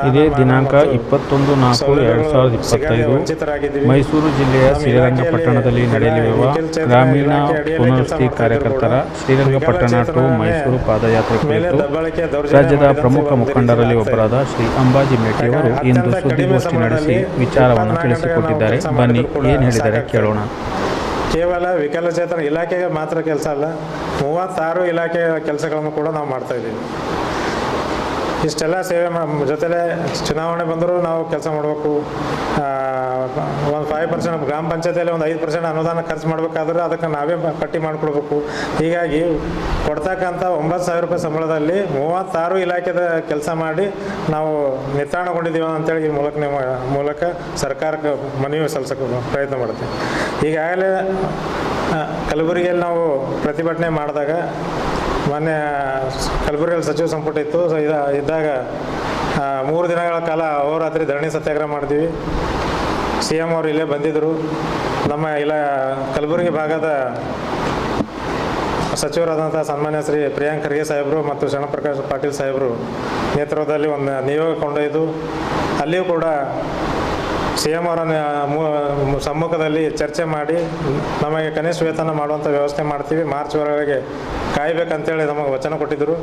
ಇದೇ ದಿನಾಂಕ 21/4/2025 ಮೈಸೂರು ಜಿಲ್ಲೆಯ ಶ್ರೀರಂಗಪಟ್ಟಣದಲ್ಲಿ ನಡೆಯಲಿರುವ ಗ್ರಾಮೀಣ ಪುನರ್ವಸತಿ ಕಾರ್ಯಕರ್ತರ ಶ್ರೀರಂಗಪಟ್ಟಣ ಟು ಮೈಸೂರು ಪಾದಯಾತ್ರೆ ಕುರಿತು ರಾಜ್ಯದ ಪ್ರಮುಖ ಮುಖಂಡರಲ್ಲಿ ಒಬ್ಬರಾದ ಶ್ರೀ ಅಂಬಾಜಿ ಮೇಟಿಯವರು ಇಂದು ಸುದ್ದಿಗೋಷ್ಠಿ ನಡೆಸಿ ವಿಚಾರವನ್ನು ತಿಳಿಸಿಕೊಟ್ಟಿದ್ದಾರೆ. ಬನ್ನಿ ಏನು ಹೇಳಿದರೆ ಕೇಳೋಣ. ಕೇವಲ ವಿಕಲಚೇತನ ಇಲಾಖೆಗೆ ಮಾತ್ರ ಕೆಲಸ ಅಲ್ಲ, 36 ಇಲಾಖೆಯ ಕೆಲಸಗಳನ್ನು ಕೂಡ ನಾವು ಮಾಡ್ತಾ ಇದ್ದೀವಿ. ಇಷ್ಟೆಲ್ಲ ಸೇವೆ ಜೊತೆಲೆ ಚುನಾವಣೆ ಬಂದರೂ ನಾವು ಕೆಲಸ ಮಾಡಬೇಕು. ಒಂದು 5% ಗ್ರಾಮ ಪಂಚಾಯತಿಯಲ್ಲಿ ಒಂದು 5% ಅನುದಾನ ಖರ್ಚು ಮಾಡಬೇಕಾದ್ರೆ ಅದಕ್ಕೆ ನಾವೇ ಪಟ್ಟಿ ಮಾಡಿಕೊಡ್ಬೇಕು. ಹೀಗಾಗಿ ಕೊಡ್ತಕ್ಕಂಥ 9,000 ರೂಪಾಯಿ ಸಂಬಳದಲ್ಲಿ 36 ಇಲಾಖೆದ ಕೆಲಸ ಮಾಡಿ ನಾವು ನಿರ್ತಾಣಗೊಂಡಿದ್ದೀವಿ ಅಂತೇಳಿ ಈ ಮೂಲಕ ಸರ್ಕಾರಕ್ಕೆ ಮನವಿ ಸಲ್ಲಿಸೋಕೆ ಪ್ರಯತ್ನ ಮಾಡ್ತೀವಿ. ಈಗಾಗಲೇ ಕಲಬುರಗಿಯಲ್ಲಿ ನಾವು ಪ್ರತಿಭಟನೆ ಮಾಡಿದಾಗ ಮೊನ್ನೆ ಕಲಬುರಗಿಯಲ್ಲಿ ಸಚಿವ ಸಂಪುಟ ಇತ್ತು. ಇದ್ದಾಗ 3 ದಿನಗಳ ಕಾಲ ಅಹೋರಾತ್ರಿ ಧರಣಿ ಸತ್ಯಾಗ್ರಹ ಮಾಡಿದ್ವಿ. CM ಅವರು ಇಲ್ಲೇ ಬಂದಿದ್ದರು. ನಮ್ಮ ಕಲಬುರಗಿ ಭಾಗದ ಸಚಿವರಾದಂಥ ಸನ್ಮಾನ್ಯ ಶ್ರೀ ಪ್ರಿಯಾಂಕ್ ಖರ್ಗೆ ಸಾಹೇಬರು ಮತ್ತು ಶರಣಪ್ರಕಾಶ್ ಪಾಟೀಲ್ ಸಾಹೇಬರು ನೇತೃತ್ವದಲ್ಲಿ ಒಂದು ನಿಯೋಗ ಕೊಂಡೊಯ್ದು ಅಲ್ಲಿಯೂ ಕೂಡ CM ಅವರ ಸಮ್ಮುಖದಲ್ಲಿ ಚರ್ಚೆ ಮಾಡಿ ನಮಗೆ ಕನಿಷ್ಠ ವೇತನ ಮಾಡುವಂಥ ವ್ಯವಸ್ಥೆ ಮಾಡ್ತೀವಿ, ಮಾರ್ಚ್ ವರೆಗೆ ಕಾಯಬೇಕಂತೇಳಿ ನಮಗೆ ವಚನ ಕೊಟ್ಟಿದ್ದರು.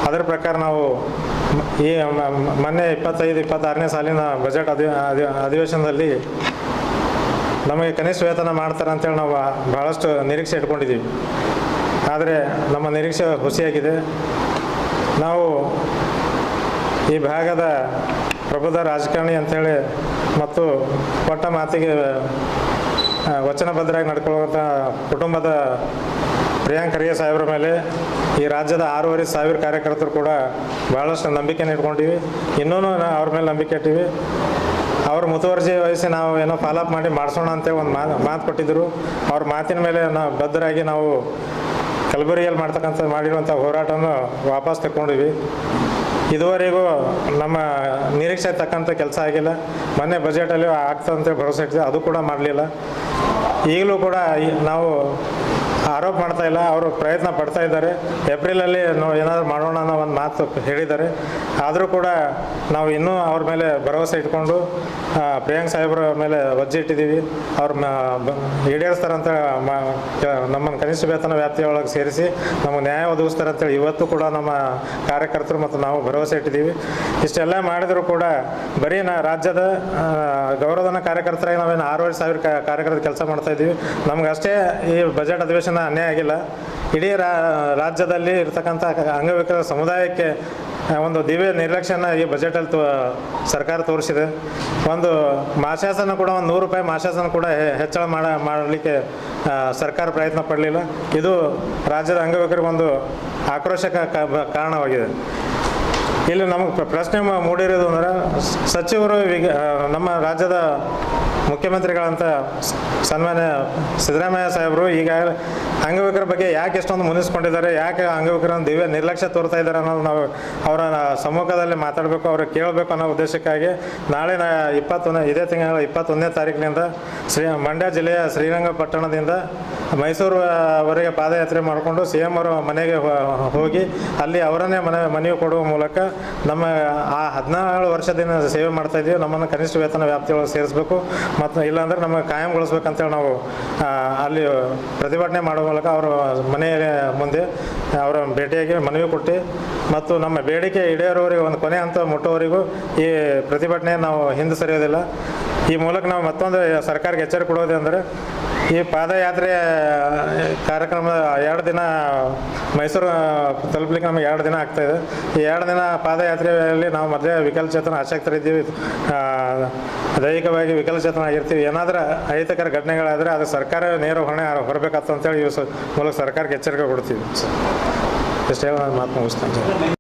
ಅದರ ಪ್ರಕಾರ ನಾವು ಈ ಮೊನ್ನೆ 25-26ನೇ ಸಾಲಿನ ಬಜೆಟ್ ಅಧಿವೇಶನದಲ್ಲಿ ನಮಗೆ ಕನಿಷ್ಠ ವೇತನ ಮಾಡ್ತಾರೆ ಅಂತೇಳಿ ನಾವು ಭಾಳಷ್ಟು ನಿರೀಕ್ಷೆ ಇಟ್ಕೊಂಡಿದ್ದೀವಿ. ಆದರೆ ನಮ್ಮ ನಿರೀಕ್ಷೆ ಹುಸಿಯಾಗಿದೆ. ನಾವು ಈ ಭಾಗದ ಪ್ರಬುದ್ಧ ರಾಜಕಾರಣಿ ಅಂಥೇಳಿ ಮತ್ತು ಕೊಟ್ಟ ಮಾತಿಗೆ ವಚನಬದ್ಧರಾಗಿ ನಡ್ಕೊಳ್ಳುವಂಥ ಕುಟುಂಬದ ಪ್ರಿಯಾಂಕ್ ಖರ್ಗೆ ಸಾಹೇಬ್ರ ಮೇಲೆ ಈ ರಾಜ್ಯದ 6,500 ಕಾರ್ಯಕರ್ತರು ಕೂಡ ಭಾಳಷ್ಟು ನಂಬಿಕೆನ ಇಟ್ಕೊಂಡಿವಿ. ಇನ್ನೂ ಅವ್ರ ಮೇಲೆ ನಂಬಿಕೆ ಇಟ್ಟಿವಿ. ಅವ್ರ ಮುತುವರ್ಜಿ ವಹಿಸಿ ನಾವು ಏನೋ ಫಾಲೋಅಪ್ ಮಾಡಿ ಮಾಡಿಸೋಣ ಅಂತೇಳಿ ಒಂದು ಮಾತು ಕೊಟ್ಟಿದ್ದರು. ಅವ್ರ ಮಾತಿನ ಮೇಲೆ ನಾವು ಬದ್ಧರಾಗಿ ನಾವು ಕಲಬುರಗಿಯಲ್ಲಿ ಮಾಡಿರುವಂಥ ಹೋರಾಟವನ್ನು ವಾಪಸ್ ತಗೊಂಡಿವಿ. ಇದುವರೆಗೂ ನಮ್ಮ ನಿರೀಕ್ಷೆ ತಕ್ಕಂಥ ಕೆಲಸ ಆಗಿಲ್ಲ. ಮೊನ್ನೆ ಬಜೆಟಲ್ಲಿ ಆಗ್ತದಂತೆ ಭರವಸೆ ಇಟ್ಟಿದೆ, ಅದು ಕೂಡ ಮಾಡಲಿಲ್ಲ. ಈಗಲೂ ಕೂಡ ನಾವು ಆರೋಪ ಮಾಡ್ತಾ ಇಲ್ಲ, ಅವರು ಪ್ರಯತ್ನ ಪಡ್ತಾ ಇದ್ದಾರೆ. ಏಪ್ರಿಲಲ್ಲಿ ನಾವು ಏನಾದರೂ ಮಾಡೋಣ ಅನ್ನೋ ಒಂದು ಮಾತು ಹೇಳಿದ್ದಾರೆ. ಆದರೂ ಕೂಡ ನಾವು ಇನ್ನೂ ಅವ್ರ ಮೇಲೆ ಭರವಸೆ ಇಟ್ಕೊಂಡು ಪ್ರಿಯಾಂಕ್ ಸಾಹೇಬ್ರ ಮೇಲೆ ವಜ್ಜೆ ಇಟ್ಟಿದ್ದೀವಿ. ಅವ್ರ ಈಡೇರಿಸ್ತಾರಂತ ನಮ್ಮನ್ನು ಕನಿಷ್ಠ ವೇತನ ವ್ಯಾಪ್ತಿಯೊಳಗೆ ಸೇರಿಸಿ ನಮಗೆ ನ್ಯಾಯ ಒದಗಿಸ್ತಾರೆ ಅಂತೇಳಿ ಇವತ್ತು ಕೂಡ ನಮ್ಮ ಕಾರ್ಯಕರ್ತರು ಮತ್ತು ನಾವು ಭರವಸೆ ಇಟ್ಟಿದ್ದೀವಿ. ಇಷ್ಟೆಲ್ಲ ಮಾಡಿದರೂ ಕೂಡ ಬರೀ ರಾಜ್ಯದ ಗೌರವಧನ ಕಾರ್ಯಕರ್ತರಾಗಿ ನಾವೇನು 6,500 ಕಾರ್ಯಕರ್ತರು ಕೆಲಸ ಮಾಡ್ತಾ ಇದ್ದೀವಿ. ನಮ್ಗೆ ಅಷ್ಟೇ ಈ ಬಜೆಟ್ ಅಧಿವೇಶನ ಅನ್ಯಾಯ ಆಗಿಲ್ಲ. ಇಡೀ ರಾಜ್ಯದಲ್ಲಿ ಇರ್ತಕ್ಕಂಥ ಅಂಗವಿಕಲ ಸಮುದಾಯಕ್ಕೆ ಒಂದು ದಿವ್ಯ ನಿರ್ಲಕ್ಷ್ಯನ ಈ ಬಜೆಟಲ್ಲಿ ಸರ್ಕಾರ ತೋರಿಸಿದೆ. ಒಂದು ಮಾಶಾಸನ ಕೂಡ ಒಂದು 100 ರೂಪಾಯಿ ಮಾಶಾಸನ ಕೂಡ ಹೆಚ್ಚಳ ಮಾಡಲಿಕ್ಕೆ ಸರ್ಕಾರ ಪ್ರಯತ್ನ ಪಡಲಿಲ್ಲ. ಇದು ರಾಜ್ಯದ ಅಂಗವಿಕಲರಿಗೆ ಒಂದು ಆಕ್ರೋಶಕ್ಕೆ ಕಾರಣವಾಗಿದೆ. ಇಲ್ಲಿ ನಮಗೆ ಪ್ರಶ್ನೆ ಮೂಡಿರೋದು ಅಂದರೆ ಸಚಿವರು ನಮ್ಮ ರಾಜ್ಯದ ಮುಖ್ಯಮಂತ್ರಿಗಳಂತ ಸನ್ಮಾನ್ಯ ಸಿದ್ದರಾಮಯ್ಯ ಸಾಹೇಬರು ಈಗಾಗಲೇ ಅಂಗವಿಕಲರ ಬಗ್ಗೆ ಯಾಕೆ ಎಷ್ಟೊಂದು ಮುನಿಸ್ಕೊಂಡಿದ್ದಾರೆ, ಯಾಕೆ ಅಂಗವಿಕಲರನ್ನು ದಿವ್ಯ ನಿರ್ಲಕ್ಷ್ಯ ತೋರ್ತಾ ಇದ್ದಾರೆ ಅನ್ನೋದು ನಾವು ಅವರ ಸಮ್ಮುಖದಲ್ಲಿ ಮಾತಾಡಬೇಕು, ಅವ್ರಿಗೆ ಕೇಳಬೇಕು ಅನ್ನೋ ಉದ್ದೇಶಕ್ಕಾಗಿ ನಾಳೆ ಇದೇ ತಿಂಗಳ 21ನೇ ತಾರೀಕಿನಿಂದ ಮಂಡ್ಯ ಜಿಲ್ಲೆಯ ಶ್ರೀರಂಗಪಟ್ಟಣದಿಂದ ಮೈಸೂರುವರೆಗೆ ಪಾದಯಾತ್ರೆ ಮಾಡಿಕೊಂಡು CM ಅವರ ಮನೆಗೆ ಹೋಗಿ ಅಲ್ಲಿ ಅವರನ್ನೇ ಮನವಿ ಕೊಡುವ ಮೂಲಕ ನಮ್ಮ ಆ 17 ವರ್ಷದಿಂದ ಸೇವೆ ಮಾಡ್ತಾ ಇದ್ದೀವಿ, ನಮ್ಮನ್ನು ಕನಿಷ್ಠ ವೇತನ ವ್ಯಾಪ್ತಿಯೊಳಗೆ ಸೇರಿಸಬೇಕು ಮತ್ತು ಇಲ್ಲಾಂದರೆ ನಮಗೆ ಕಾಯಂಗೊಳಿಸ್ಬೇಕಂತೇಳಿ ನಾವು ಅಲ್ಲಿ ಪ್ರತಿಭಟನೆ ಮಾಡುವ ಮೂಲಕ ಅವರ ಮನೆಯ ಮುಂದೆ ಅವರ ಭೇಟಿಯಾಗಿ ಮನವಿ ಕೊಟ್ಟು ಮತ್ತು ನಮ್ಮ ಬೇಡಿಕೆ ಈಡೇರೋವರೆಗೂ ಒಂದು ಕೊನೆ ಹಂತ ಮುಟ್ಟುವವರೆಗೂ ಈ ಪ್ರತಿಭಟನೆ ನಾವು ಹಿಂದೆ ಸರಿಯೋದಿಲ್ಲ. ಈ ಮೂಲಕ ನಾವು ಮತ್ತೊಂದು ಸರ್ಕಾರಕ್ಕೆ ಎಚ್ಚರಿಕೆ ಕೊಡೋದು ಅಂದರೆ ಈ ಪಾದಯಾತ್ರೆ ಕಾರ್ಯಕ್ರಮ 2 ದಿನ ಮೈಸೂರು ತಲುಪಲಿಕ್ಕೆ ನಮಗೆ 2 ದಿನ ಆಗ್ತಾಯಿದೆ. ಈ 2 ದಿನ ಪಾದಯಾತ್ರೆಯಲ್ಲಿ ನಾವು ಮೊದಲೇ ವಿಕಲಚೇತನ ಆಸಕ್ತರಿದ್ದೀವಿ, ದೈಹಿಕವಾಗಿ ವಿಕಲಚೇತನ ಆಗಿರ್ತೀವಿ. ಏನಾದರೂ ಅಹಿತಕರ ಘಟನೆಗಳಾದರೆ ಅದು ಸರ್ಕಾರ ನೇರ ಹೊಣೆ ಹೊರಬೇಕಾಗ್ತದೆ ಅಂತೇಳಿ ಮೂಲಕ ಸರ್ಕಾರಕ್ಕೆ ಎಚ್ಚರಿಕೆ ಕೊಡ್ತೀವಿ. ಇಷ್ಟೇ ನಾನು ಮಾತು ಮುಗಿಸ್ತೇನೆ.